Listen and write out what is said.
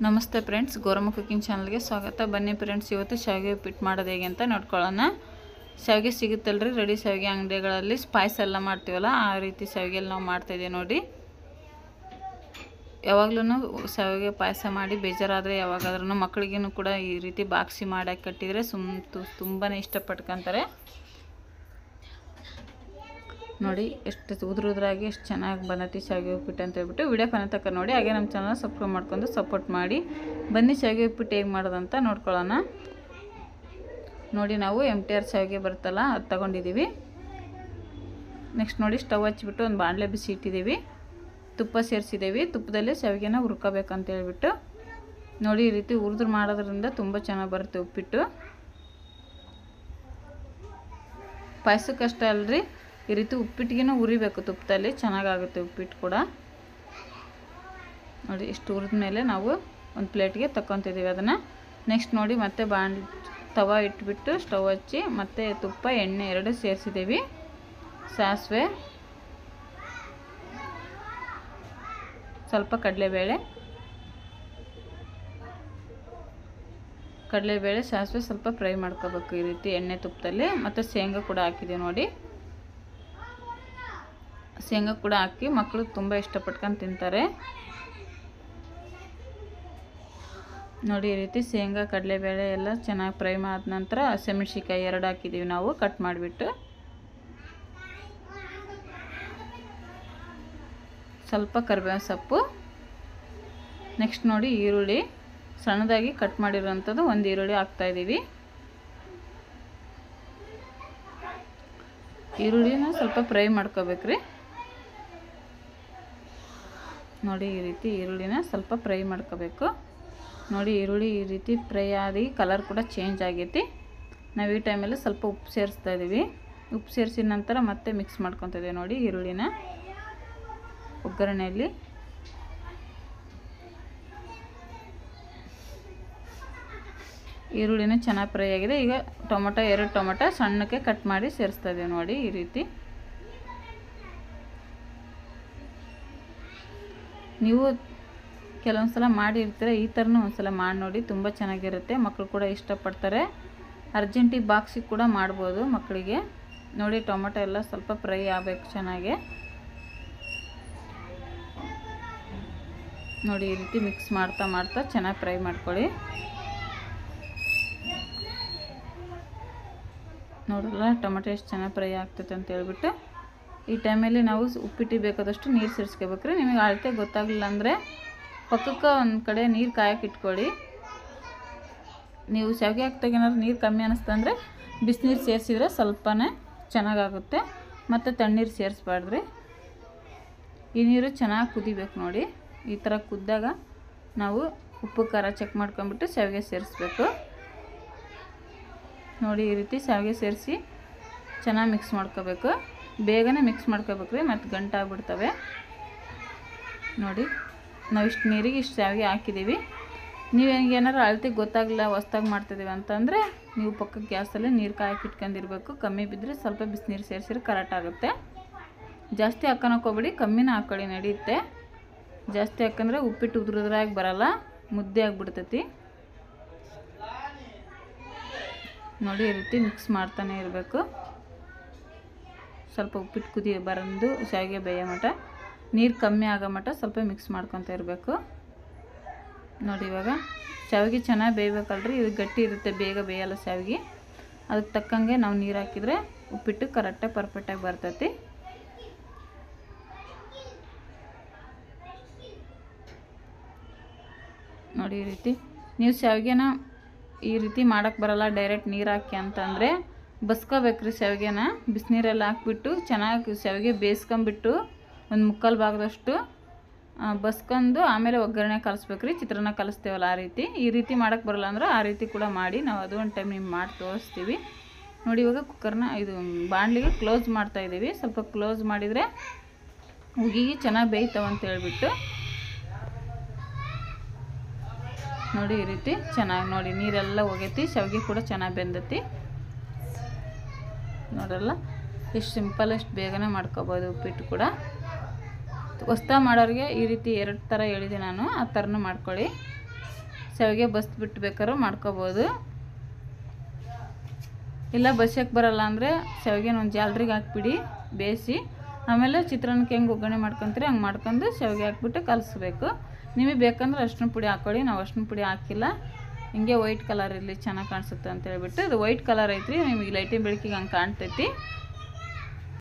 ನಮಸ್ತೆ friends, Gowramma cooking ಚಾನಲ್ಗೆ ಸ್ವಾಗತ. ಬನ್ನಿ ಫ್ರೆಂಡ್ಸ್, ಇವತ್ತು ಶಾವಿಗೆ ಉಪ್ಪಿಟ್ಟು ಮಾಡೋದು ಹೇಗೆ ಅಂತ ನೋಡ್ಕೊಳ್ಳೋಣ. ಶಾವಿಗೆ ಸಿಗುತ್ತಲ್ರಿ ರೆಡಿ ಶಾವಿಗೆ ಅಂಗಡಿಗಳಲ್ಲಿ, ಸ್ಪೈಸ್ ಎಲ್ಲ ಮಾಡ್ತೀವಲ್ಲ ಆ ರೀತಿ ಶಾವಿಗೆಯಲ್ಲಿ ನಾವು ಮಾಡ್ತಾಯಿದ್ದೀವಿ ನೋಡಿ. ಯಾವಾಗಲೂ ಶಾವಿಗೆ ಪಾಯಸ ಮಾಡಿ ಬೇಜಾರಾದರೆ ಯಾವಾಗಾದ್ರೂ ಮಕ್ಕಳಿಗೂ ಕೂಡ ಈ ರೀತಿ ಬಾಕ್ಸಿ ಮಾಡಕ್ಕೆ ಕಟ್ಟಿದರೆ ತುಂಬಾ ಇಷ್ಟಪಟ್ಕೊಂತಾರೆ ನೋಡಿ. ಎಷ್ಟು ಉದುರಾಗಿ ಎಷ್ಟು ಚೆನ್ನಾಗಿ ಬಂದೈತಿ ಶಾವಿಗೆ ಉಪ್ಪಿಟ್ಟು ಅಂತ ಹೇಳ್ಬಿಟ್ಟು ವಿಡಿಯೋ ಕೊನೆ ತನಕ ನೋಡಿ. ಹಾಗೆ ನಮ್ಮ ಚಾನಲ್ ಸಬ್ಸ್ಕ್ರೈಬ್ ಮಾಡ್ಕೊಂಡು ಸಪೋರ್ಟ್ ಮಾಡಿ. ಬನ್ನಿ ಶಾವಿಗೆ ಉಪ್ಪಿಟ್ಟು ಹೇಗೆ ಮಾಡೋದಂತ ನೋಡ್ಕೊಳ್ಳೋಣ. ನೋಡಿ, ನಾವು MTR ಶಾವಿಗೆ ಬರುತ್ತಲ್ಲ ಅದು ತೊಗೊಂಡಿದ್ದೀವಿ. ನೆಕ್ಸ್ಟ್ ನೋಡಿ, ಸ್ಟವ್ ಹಚ್ಚಿಬಿಟ್ಟು ಒಂದು ಬಾಣಲೆ ಬಿಸಿ ಇಟ್ಟಿದ್ದೀವಿ, ತುಪ್ಪ ಸೇರಿಸಿದ್ದೀವಿ. ತುಪ್ಪದಲ್ಲಿ ಶಾವಿಗೆನ ಹುರ್ಕೋಬೇಕಂತ ಹೇಳ್ಬಿಟ್ಟು ನೋಡಿ. ಈ ರೀತಿ ಹುರಿದು ಮಾಡೋದ್ರಿಂದ ತುಂಬ ಚೆನ್ನಾಗಿ ಬರುತ್ತೆ ಉಪ್ಪಿಟ್ಟು. ಪಾಯಸಕ್ಕಷ್ಟೇ ಅಲ್ರಿ, ಈ ರೀತಿ ಉಪ್ಪಿಟ್ಟಿಗೆ ಹುರಿಬೇಕು ತುಪ್ಪದಲ್ಲಿ, ಚೆನ್ನಾಗಾಗುತ್ತೆ ಉಪ್ಪಿಟ್ಟು ಕೂಡ ನೋಡಿ. ಇಷ್ಟು ಹುರಿದ ಮೇಲೆ ನಾವು ಒಂದು ಪ್ಲೇಟ್ಗೆ ತಗೊತಿದ್ದೀವಿ ಅದನ್ನು. ನೆಕ್ಸ್ಟ್ ನೋಡಿ, ಮತ್ತೆ ತವ ಇಟ್ಬಿಟ್ಟು ಸ್ಟವ್ ಹಚ್ಚಿ ಮತ್ತೆ ತುಪ್ಪ ಎಣ್ಣೆ ಎರಡು ಸೇರಿಸಿದ್ದೀವಿ. ಸಾಸಿವೆ, ಸ್ವಲ್ಪ ಕಡಲೆಬೇಳೆ, ಸಾಸಿವೆ ಸ್ವಲ್ಪ ಫ್ರೈ ಮಾಡ್ಕೋಬೇಕು ಈ ರೀತಿ ಎಣ್ಣೆ ತುಪ್ಪದಲ್ಲಿ. ಮತ್ತು ಶೇಂಗಾ ಕೂಡ ಹಾಕಿದ್ದೀವಿ ನೋಡಿ. ಶೇಂಗಾ ಕೂಡ ಹಾಕಿ ಮಕ್ಕಳು ತುಂಬ ಇಷ್ಟಪಟ್ಕೊಂಡು ತಿಂತಾರೆ ನೋಡಿ. ಈ ರೀತಿ ಶೇಂಗಾ ಕಡಲೆಬೇಳೆ ಎಲ್ಲ ಚೆನ್ನಾಗಿ ಫ್ರೈ ಮಾಡಿದ ನಂತರ ಹಸಿಮೆಣಸಿನ್ಕಾಯಿ ಎರಡು ಹಾಕಿದ್ದೀವಿ ನಾವು ಕಟ್ ಮಾಡಿಬಿಟ್ಟು. ಸ್ವಲ್ಪ ಕರಿಬೇವಿನ ಸೊಪ್ಪು. ನೆಕ್ಸ್ಟ್ ನೋಡಿ, ಈರುಳ್ಳಿ ಸಣ್ಣದಾಗಿ ಕಟ್ ಮಾಡಿರೋಂಥದ್ದು ಒಂದು ಈರುಳ್ಳಿ ಹಾಕ್ತಾಯಿದ್ದೀವಿ. ಈರುಳ್ಳಿನ ಸ್ವಲ್ಪ ಫ್ರೈ ಮಾಡ್ಕೋಬೇಕ್ರಿ ನೋಡಿ. ಈ ರೀತಿ ಈರುಳ್ಳಿನ ಸ್ವಲ್ಪ ಫ್ರೈ ಮಾಡ್ಕೋಬೇಕು ನೋಡಿ. ಈರುಳ್ಳಿ ಈ ರೀತಿ ಫ್ರೈ ಆಗಿ ಕಲರ್ ಕೂಡ ಚೇಂಜ್ ಆಗೈತಿ. ನಾವು ಈ ಟೈಮಲ್ಲಿ ಸ್ವಲ್ಪ ಉಪ್ಪು ಸೇರಿಸ್ತಾ ಇದ್ದೀವಿ. ಉಪ್ಪು ಸೇರಿಸಿದ ನಂತರ ಮತ್ತೆ ಮಿಕ್ಸ್ ಮಾಡ್ಕೊತಿದ್ದೀವಿ ನೋಡಿ. ಈರುಳ್ಳಿನ ಒಗ್ಗರಣೆಯಲ್ಲಿ ಈರುಳ್ಳಿನ ಚೆನ್ನಾಗಿ ಫ್ರೈ ಆಗಿದೆ. ಈಗ ಎರಡು ಟೊಮೊಟೊ ಸಣ್ಣಕ್ಕೆ ಕಟ್ ಮಾಡಿ ಸೇರಿಸ್ತಾ ಇದ್ದೀವಿ ನೋಡಿ. ಈ ರೀತಿ ನೀವು ಕೆಲವೊಂದು ಸಲ ಮಾಡಿರ್ತೀರ, ಈ ಥರನೂ ಒಂದು ಸಲ ಮಾಡಿ ನೋಡಿ, ತುಂಬ ಚೆನ್ನಾಗಿರುತ್ತೆ. ಮಕ್ಕಳು ಕೂಡ ಇಷ್ಟಪಡ್ತಾರೆ. ಅರ್ಜೆಂಟಿಗೆ ಬಾಕ್ಸಿಗೆ ಕೂಡ ಮಾಡ್ಬೋದು ಮಕ್ಕಳಿಗೆ ನೋಡಿ. ಟೊಮೊಟೊ ಎಲ್ಲ ಸ್ವಲ್ಪ ಫ್ರೈ ಆಗಬೇಕು ಚೆನ್ನಾಗಿ ನೋಡಿ. ಈ ರೀತಿ ಮಿಕ್ಸ್ ಮಾಡ್ತಾ ಚೆನ್ನಾಗಿ ಫ್ರೈ ಮಾಡ್ಕೊಳ್ಳಿ ನೋಡಲ್ಲ ಟೊಮೆಟೊ ಎಷ್ಟು ಚೆನ್ನಾಗಿ ಫ್ರೈ ಆಗ್ತೈತೆ ಅಂತ ಹೇಳ್ಬಿಟ್ಟು. ಈ ಟೈಮಲ್ಲಿ ನಾವು ಉಪ್ಪಿಟ್ಟಿಗೆ ಬೇಕಾದಷ್ಟು ನೀರು ಸೇರಿಸ್ಕೋಬೇಕ್ರಿ. ನಿಮಗೆ ಅಳತೆ ಗೊತ್ತಾಗಲಿಲ್ಲ ಅಂದರೆ ಪಕ್ಕಕ್ಕೆ ಒಂದು ಕಡೆ ನೀರು ಕಾಯಕ್ಕೆ ಇಟ್ಕೊಳ್ಳಿ. ನೀವು ಶಾವಿಗೆ ಹಾಕ್ದಾಗ ಏನಾದ್ರು ನೀರು ಕಮ್ಮಿ ಅನ್ನಿಸ್ತಂದರೆ ಬಿಸಿನೀರು ಸೇರಿಸಿದ್ರೆ ಸ್ವಲ್ಪನೇ ಚೆನ್ನಾಗಾಗುತ್ತೆ. ಮತ್ತು ತಣ್ಣೀರು ಸೇರಿಸ್ಬಾರ್ದ್ರಿ. ಈ ನೀರು ಚೆನ್ನಾಗಿ ಕುದಿಬೇಕು ನೋಡಿ. ಈ ಥರ ಕುದ್ದಾಗ ನಾವು ಉಪ್ಪು ಖಾರ ಚೆಕ್ ಮಾಡ್ಕೊಂಬಿಟ್ಟು ಶಾವಿಗೆ ಸೇರಿಸ್ಬೇಕು ನೋಡಿ. ಈ ರೀತಿ ಶಾವಿಗೆ ಸೇರಿಸಿ ಚೆನ್ನಾಗಿ ಮಿಕ್ಸ್ ಮಾಡ್ಕೋಬೇಕು. ಬೇಗನೆ ಮಿಕ್ಸ್ ಮಾಡ್ಕೋಬೇಕ್ರಿ, ಮತ್ತು ಗಂಟಾಗ್ಬಿಡ್ತವೆ ನೋಡಿ. ನಾವು ಇಷ್ಟು ನೀರಿಗೆ ಇಷ್ಟು ಶಾವಿಗೆ ಹಾಕಿದ್ದೀವಿ. ನೀವು ಏನಾರು ಅಳತೆಗೆ ಗೊತ್ತಾಗಲಿಲ್ಲ, ಹೊಸ್ದಾಗಿ ಮಾಡ್ತಿದ್ದೀವಿ ಅಂತಂದರೆ ನೀವು ಪಕ್ಕಕ್ಕೆ ಗ್ಯಾಸಲ್ಲಿ ನೀರು ಕಾಯಕ್ಕೆ ಇಟ್ಕೊಂಡಿರ್ಬೇಕು. ಕಮ್ಮಿ ಬಿದ್ದರೆ ಸ್ವಲ್ಪ ಬಿಸಿನೀರು ಸೇರಿಸಿದ್ರೆ ಕರೆಕ್ಟ್ ಆಗುತ್ತೆ. ಜಾಸ್ತಿ ಹಾಕೋಬೇಡಿ, ಕಮ್ಮಿನ ಹಾಕ್ಕೊಳ್ಳಿ ನಡೆಯುತ್ತೆ. ಜಾಸ್ತಿ ಹಾಕಂದ್ರೆ ಉಪ್ಪಿಟ್ಟು ಉದುರಾಗಿ ಬರಲ್ಲ, ಮುದ್ದೆ ಆಗಿಬಿಡ್ತೈತಿ ನೋಡಿ. ಈ ರೀತಿ ಮಿಕ್ಸ್ ಮಾಡ್ತಾನೆ ಇರಬೇಕು. ಸ್ವಲ್ಪ ಉಪ್ಪಿಟ್ಟು ಕುದಿ ಬರಂದು ಶಾವಿಗೆ ಬೇಯೋ ಮಟ್ಟ, ನೀರು ಕಮ್ಮಿ ಆಗೋ ಮಟ್ಟ ಸ್ವಲ್ಪ ಮಿಕ್ಸ್ ಮಾಡ್ಕೊತ ಇರಬೇಕು ನೋಡಿ. ಇವಾಗ ಶಾವಿಗೆ ಚೆನ್ನಾಗಿ ಬೇಯಬೇಕಲ್ರಿ, ಇದು ಗಟ್ಟಿ ಇರುತ್ತೆ, ಬೇಗ ಬೇಯಲ್ಲ ಶಾವಿಗೆ. ಅದಕ್ಕೆ ತಕ್ಕಂಗೆ ನಾವು ನೀರು ಹಾಕಿದರೆ ಉಪ್ಪಿಟ್ಟು ಕರೆಕ್ಟಾಗಿ ಪರ್ಫೆಕ್ಟಾಗಿ ಬರ್ತೈತಿ ನೋಡಿ. ಈ ರೀತಿ ನೀವು ಶಾವಿಗೆನ ಈ ರೀತಿ ಮಾಡೋಕ್ಕೆ ಬರಲ್ಲ, ಡೈರೆಕ್ಟ್ ನೀರು ಹಾಕಿ ಅಂತಂದರೆ ಬಸ್ಕೋಬೇಕ್ರಿ. ಶಾವಿಗೆನ ಬಿಸಿನೀರೆಲ್ಲ ಹಾಕ್ಬಿಟ್ಟು ಚೆನ್ನಾಗಿ ಶಾವಿಗೆ ಬೇಯಿಸ್ಕೊಂಬಿಟ್ಟು ಒಂದು ಮುಕ್ಕಾಲು ಭಾಗದಷ್ಟು ಬಸ್ಕೊಂಡು ಆಮೇಲೆ ಒಗ್ಗರಣೆ ಕಲಿಸ್ಬೇಕ್ರಿ. ಚಿತ್ರಾನ್ನ ಕಲಿಸ್ತೇವಲ್ಲ ಆ ರೀತಿ. ಈ ರೀತಿ ಮಾಡೋಕ್ಕೆ ಬರಲ್ಲ ಅಂದ್ರೆ ಆ ರೀತಿ ಕೂಡ ಮಾಡಿ, ನಾವು ಅದು ಒಂದು ಟೈಮ್ ನಿಮ್ಗೆ ಮಾಡಿ ತೋರಿಸ್ತೀವಿ ನೋಡಿ. ಇವಾಗ ಕುಕ್ಕರ್ನ ಬಾಣಲಿಗೆ ಕ್ಲೋಸ್ ಮಾಡ್ತಾಯಿದ್ದೀವಿ. ಸ್ವಲ್ಪ ಕ್ಲೋಸ್ ಮಾಡಿದರೆ ಉಗಿಗೆ ಚೆನ್ನಾಗಿ ಬೇಯ್ತಾವಂತ ಹೇಳ್ಬಿಟ್ಟು ನೋಡಿ. ಈ ರೀತಿ ಚೆನ್ನಾಗಿ ನೋಡಿ, ನೀರೆಲ್ಲ ಹೋಗೈತಿ, ಶಾವಿಗೆ ಕೂಡ ಚೆನ್ನಾಗಿ ಬೆಂದೈತಿ ನೋಡಲ್ಲ. ಎಷ್ಟು ಸಿಂಪಲ್, ಎಷ್ಟು ಬೇಗನೆ ಮಾಡ್ಕೋಬೋದು ಉಪ್ಪಿಟ್ಟು ಕೂಡ. ಹೊಸ್ದಾಗಿ ಮಾಡೋರಿಗೆ ಈ ರೀತಿ ಎರಡು ಥರ ಹೇಳಿದೆ ನಾನು, ಆ ಥರನೂ ಮಾಡ್ಕೊಳ್ಳಿ. ಶಾವಿಗೆ ಬಸ್ಬಿಟ್ಟು ಬೇಕಾದ್ರೂ ಮಾಡ್ಕೋಬೋದು. ಇಲ್ಲ ಬಸ್ಸಕ್ಕೆ ಬರಲ್ಲ ಅಂದರೆ ಶಾವಿಗೆನ ಒಂದು ಜಾಲ್ರಿಗೆ ಹಾಕ್ಬಿಡಿ ಬೇಯಿಸಿ, ಆಮೇಲೆ ಚಿತ್ರಾನ್ನಕ್ಕೆ ಹೆಂಗೆ ಒಗ್ಗರಣೆ ಮಾಡ್ಕೊತೀರಿ ಹಂಗೆ ಮಾಡ್ಕೊಂಡು ಶಾವಿಗೆ ಹಾಕ್ಬಿಟ್ಟು ಕಲಿಸ್ಬೇಕು. ನಿಮಗೆ ಬೇಕಂದ್ರೆ ಅರಿಶಿನ ಪುಡಿ ಹಾಕ್ಕೊಳ್ಳಿ, ನಾವು ಅರಿಶಿನ ಪುಡಿ ಹಾಕಿಲ್ಲ, ಹಿಂಗೆ ವೈಟ್ ಕಲರ್ ಇರಲಿ ಚೆನ್ನಾಗಿ ಕಾಣಿಸುತ್ತೆ ಅಂತ ಹೇಳ್ಬಿಟ್ಟು ಇದು ವೈಟ್ ಕಲರ್ ಐತ್ರಿ. ನಿಮಗೆ ಲೈಟಿನ ಬೆಳಕಿಗೆ ಹಂಗೆ ಕಾಣ್ತೈತಿ.